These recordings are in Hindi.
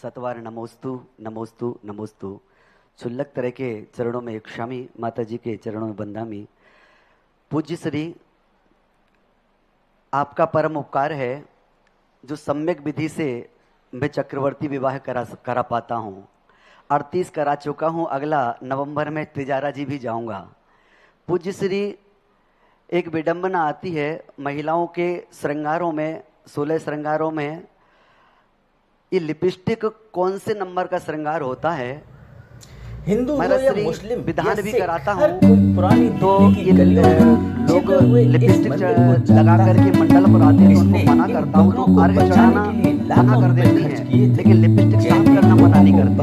सतवार नमोस्तु नमोस्तु नमोस्तु। क्षुल्लक तरह के चरणों में क्षामी, माता जी के चरणों में बंदामी। पूज्य श्री, आपका परम उपकार है जो सम्यक विधि से मैं चक्रवर्ती विवाह करा पाता हूँ। 38 करा चुका हूँ, अगला नवंबर में तिजारा जी भी जाऊंगा। पूज्य श्री, एक विडंबना आती है महिलाओं के श्रृंगारों में, 16 श्रृंगारों में ये लिपस्टिक कौन से नंबर का श्रृंगार होता है? हिंदू हो या मुस्लिम विधान भी कराता हूँ पुरानी तो ये लोग लिपस्टिक लगा करके मंडल पर आते हैं, उनको मना करता हूँ तो अर्घ चढ़ाना मना कर देती हैं, लेकिन लिपस्टिक साफ करना मना नहीं करती।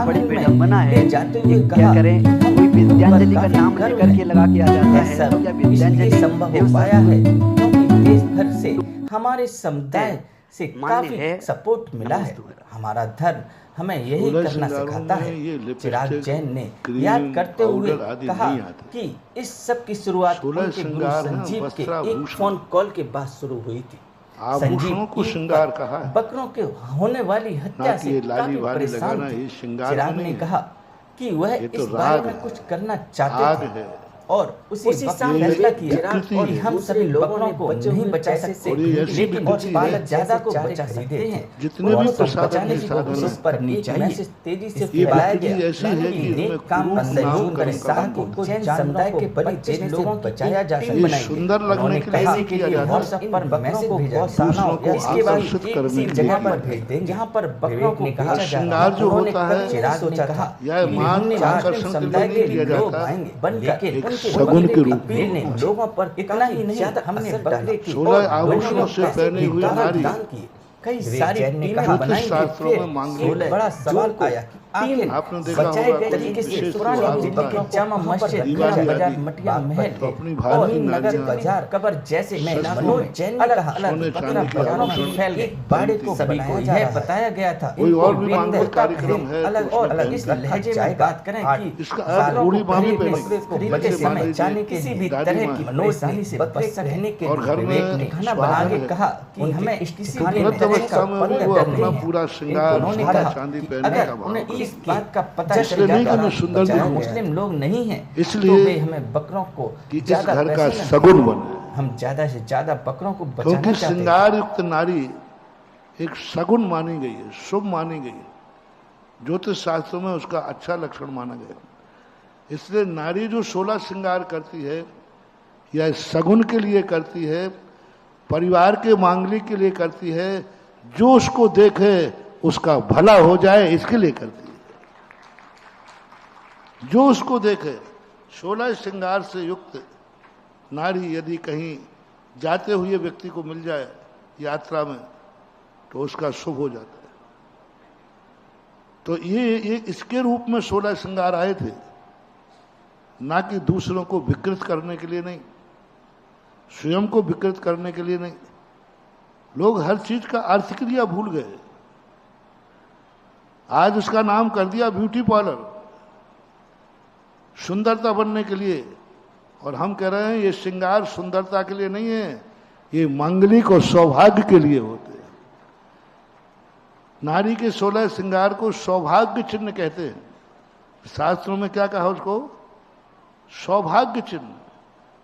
बड़ी विडंबना है, क्या करें? कोई विद्यांजलि का नाम लेकर के लगा के आ जाता है, तो क्या विद्यांजलि संभव हो पाया है क्योंकि देश भर से हमारे समुदाय से काफी सपोर्ट मिला है। हमारा धर्म हमें यही करना सिखाता है। चिराग जैन ने याद करते हुए कहा कि इस सब की शुरुआत उनके गुरु संजीव के एक फोन कॉल के बाद शुरू हुई थी। संजीव को श्रृंगार कहा, बकरों के होने वाली हत्या से काफी परेशान थे। चिराग ने कहा कि वह इस बारे में कुछ करना चाहते थे और उसी फैसला किया और हम सभी लोगों को नहीं बचा सकते, लेकिन पालक ज्यादा को बचा सकते हैं। जितने भी बचाने की कोशिश पर मैसेज तेजी से फैलाया गया कि नेक काम में सहयोग करें, साथ को जैन समुदाय के बलि देने से बचाया जा सकता है। सुंदर लगने के लिए व्हाट्सएप पर मैसेज भेजा, इसके बाद किसी जगह पर भेज दें जहां पर बकरों को बेचा जा रहा है। उन्होंने चिराग ने कहा हमने समुदाय के लोग आएंगे, लेकिन सगुन के रूप में लोगों पर इतना ही नहीं, हमने बकरे की 16 आभूषणों से पहने हुए नारी कई सारी टीमें बनाई। फिर बड़ा सवाल आया कि आपने बचाए गए तरीके से पुरानी दिल्ली के जामा मस्जिद, मीना बाजार, मटिया महल और नगर बाजार, कबर जैसे मनोज जैन ने कहा अलग बकरों की फैल गई बाड़े को बनाया बताया गया था। और भी मांगलिक कार्यक्रम है अलग और अलग इस लहजे में बात करें कि इसका पूरी बामी पे खरीदते समय जाने किसी भी तरह की परेशानी से बच सकने के विवेक ने खाना बना के कहा कि हमें किसी भी तरह का अपना पूरा श्रृंगार चांदी पहनने का उन्हें इस बात का पता चल जाता है मुस्लिम लोग नहीं हैं, इसलिए हमें बकरों को ज्यादा घर का सगुन बने, हम ज्यादा से ज्यादा बकरों को बचाना चाहते हैं। क्योंकि श्रृंगार युक्त नारी एक सगुन मानी गई है, शुभ मानी गई है, ज्योतिष शास्त्रों में उसका अच्छा लक्षण माना गया। इसलिए नारी जो 16 श्रृंगार करती है या सगुन के लिए करती है, परिवार के मांगलिक के लिए करती है, जो उसको देखे उसका भला हो जाए इसके लिए करती है। जो उसको देखे 16 श्रृंगार से युक्त नारी यदि कहीं जाते हुए व्यक्ति को मिल जाए यात्रा में तो उसका शुभ हो जाता है। तो ये इसके रूप में 16 श्रृंगार आए थे, ना कि दूसरों को विकृत करने के लिए नहीं, स्वयं को विकृत करने के लिए नहीं। लोग हर चीज का अर्थ क्रिया भूल गए। आज उसका नाम कर दिया ब्यूटी पार्लर, सुंदरता बनने के लिए। और हम कह रहे हैं ये श्रृंगार सुंदरता के लिए नहीं है, ये मांगलिक और सौभाग्य के लिए होते हैं। नारी के 16 श्रृंगार को सौभाग्य चिन्ह कहते हैं। शास्त्रों में क्या कहा उसको? सौभाग्य चिन्ह।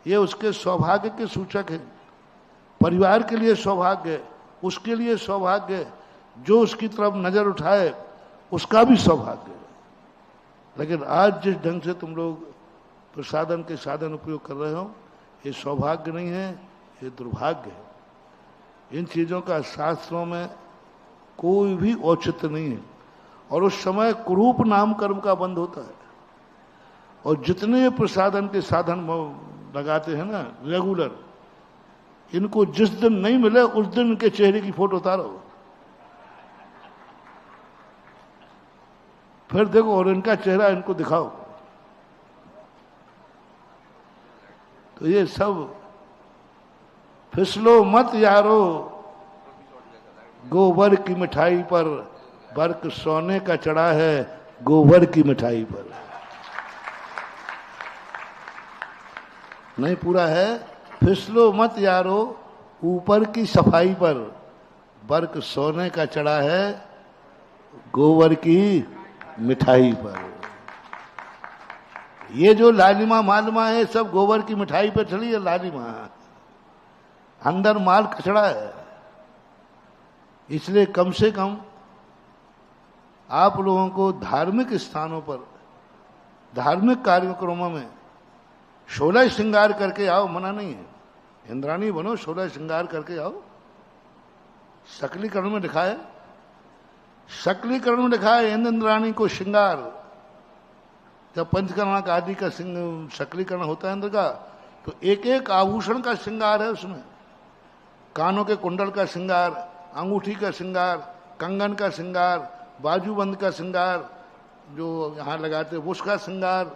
ये उसके सौभाग्य के सूचक है। परिवार के लिए सौभाग्य है, उसके लिए सौभाग्य है, जो उसकी तरफ नजर उठाए उसका भी सौभाग्य है। लेकिन आज जिस ढंग से तुम लोग प्रसादन के साधन उपयोग कर रहे हो, ये सौभाग्य नहीं है, ये दुर्भाग्य है। इन चीजों का शास्त्रों में कोई भी औचित्य नहीं है। और उस समय कुरूप नाम कर्म का बंद होता है। और जितने प्रसादन के साधन लगाते हैं ना रेगुलर, इनको जिस दिन नहीं मिले उस दिन इनके चेहरे की फोटो उतारो, फिर देखो और इनका चेहरा इनको दिखाओ। तो ये सब फिसलो मत यारो गोबर की मिठाई पर, बर्क सोने का चढ़ा है गोबर की मिठाई पर। नहीं पूरा है, फिसलो मत यारो ऊपर की सफाई पर, बर्क सोने का चढ़ा है गोबर की मिठाई पर। ये जो लालिमा मालमा है सब गोबर की मिठाई पर चली है लालिमा, अंदर माल कचड़ा है। इसलिए कम से कम आप लोगों को धार्मिक स्थानों पर, धार्मिक कार्यक्रमों में 16 श्रृंगार करके आओ, मना नहीं है। इंद्राणी बनो, 16 श्रृंगार करके आओ। सकलीकरण में लिखा है, सकलीकरण में लिखा है इंद्राणी को श्रृंगार। जब पंचकर्णक आदि का सकलीकरण होता है इंद्र का, तो एक एक आभूषण का श्रृंगार है उसमें। कानों के कुंडल का श्रृंगार, अंगूठी का श्रृंगार, कंगन का श्रृंगार, बाजूबंद का श्रृंगार, जो यहां लगाते हैं उसका श्रृंगार,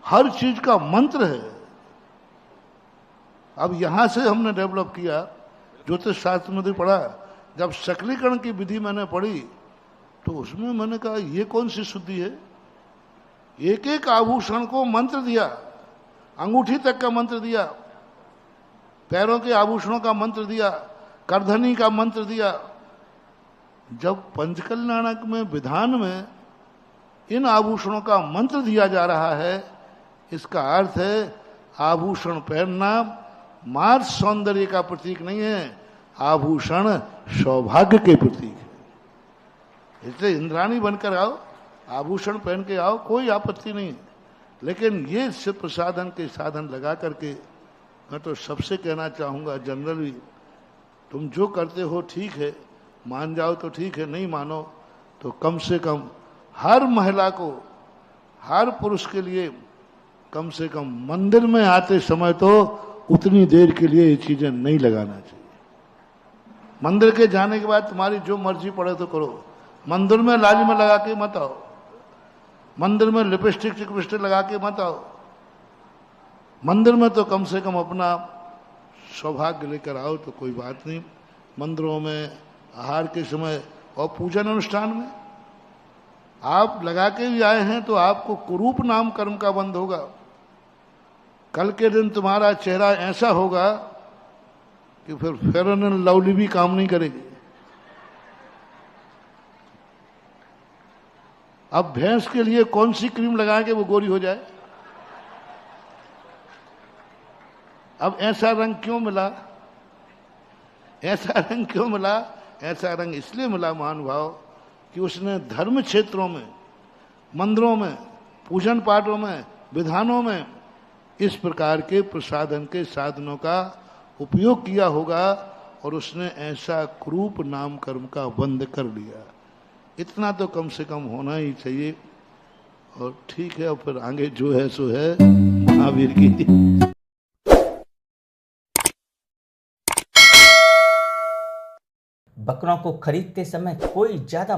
हर चीज का मंत्र है। अब यहां से हमने डेवलप किया, ज्योतिष शास्त्र में भी पढ़ा। जब सकलीकरण की विधि मैंने पढ़ी तो उसमें मैंने कहा ये कौन सी शुद्धि है। एक एक आभूषण को मंत्र दिया, अंगूठी तक का मंत्र दिया, पैरों के आभूषणों का मंत्र दिया, करधनी का मंत्र दिया। जब पंचकल्याणक में विधान में इन आभूषणों का मंत्र दिया जा रहा है, इसका अर्थ है आभूषण पहनना मार्ग सौंदर्य का प्रतीक नहीं है, आभूषण सौभाग्य के प्रतीक है। इसलिए इंद्राणी बनकर आओ, आभूषण पहन के आओ, कोई आपत्ति नहीं है। लेकिन ये सिर्फ प्रसाधन के साधन लगा करके, मैं तो सबसे कहना चाहूँगा जनरली, तुम जो करते हो ठीक है, मान जाओ तो ठीक है, नहीं मानो तो कम से कम हर महिला को, हर पुरुष के लिए कम से कम मंदिर में आते समय तो उतनी देर के लिए ये चीजें नहीं लगाना चाहिए। मंदिर के जाने के बाद तुम्हारी जो मर्जी पड़े तो करो, मंदिर में लाली में लगा के मत आओ, मंदिर में लिपस्टिक चिपस्टिक लगा के मत आओ। मंदिर में तो कम से कम अपना सौभाग्य लेकर आओ तो कोई बात नहीं। मंदिरों में आहार के समय और पूजन अनुष्ठान में आप लगा के भी आए हैं तो आपको कुरूप नाम कर्म का बंध होगा। कल के दिन तुम्हारा चेहरा ऐसा होगा कि फिर फेयर एंड लवली भी काम नहीं करेगी। अब भैंस के लिए कौन सी क्रीम लगाएंगे वो गोरी हो जाए? अब ऐसा रंग क्यों मिला? ऐसा रंग क्यों मिला? ऐसा रंग इसलिए मिला महानुभाव कि उसने धर्म क्षेत्रों में, मंदिरों में, पूजन पाठों में, विधानों में इस प्रकार के प्रसाधन के साधनों का उपयोग किया होगा और उसने ऐसा क्रूप नाम कर्म का बंद कर लिया। इतना तो कम से कम होना ही चाहिए। और ठीक है, और फिर आगे जो है सो है महावीर की। बकरों को खरीदते समय कोई ज्यादा